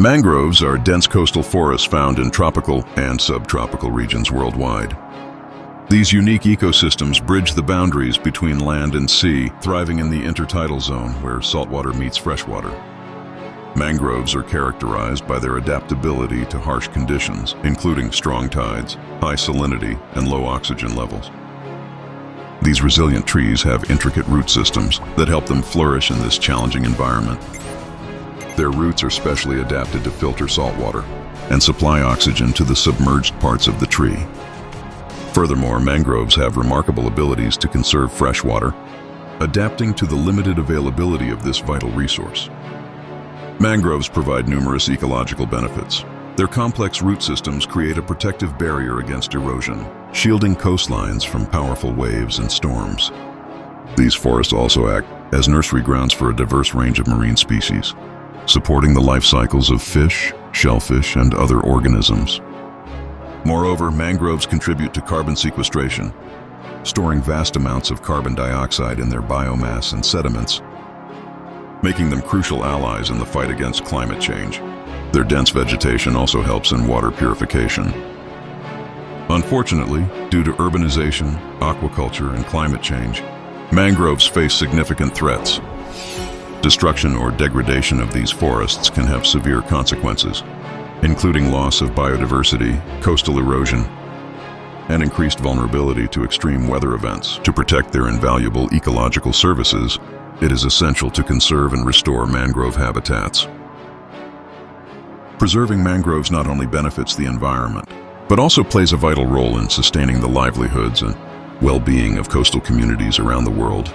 Mangroves are dense coastal forests found in tropical and subtropical regions worldwide. These unique ecosystems bridge the boundaries between land and sea, thriving in the intertidal zone where saltwater meets freshwater. Mangroves are characterized by their adaptability to harsh conditions, including strong tides, high salinity, and low oxygen levels. These resilient trees have intricate root systems that help them flourish in this challenging environment. Their roots are specially adapted to filter saltwater and supply oxygen to the submerged parts of the tree. Furthermore, mangroves have remarkable abilities to conserve fresh water, adapting to the limited availability of this vital resource. Mangroves provide numerous ecological benefits. Their complex root systems create a protective barrier against erosion, shielding coastlines from powerful waves and storms. These forests also act as nursery grounds for a diverse range of marine species, supporting the life cycles of fish, shellfish, and other organisms. Moreover, mangroves contribute to carbon sequestration, storing vast amounts of carbon dioxide in their biomass and sediments, making them crucial allies in the fight against climate change. Their dense vegetation also helps in water purification. Unfortunately, due to urbanization, aquaculture, and climate change, mangroves face significant threats. Destruction or degradation of these forests can have severe consequences, including loss of biodiversity, coastal erosion, and increased vulnerability to extreme weather events. To protect their invaluable ecological services, it is essential to conserve and restore mangrove habitats. Preserving mangroves not only benefits the environment, but also plays a vital role in sustaining the livelihoods and well-being of coastal communities around the world.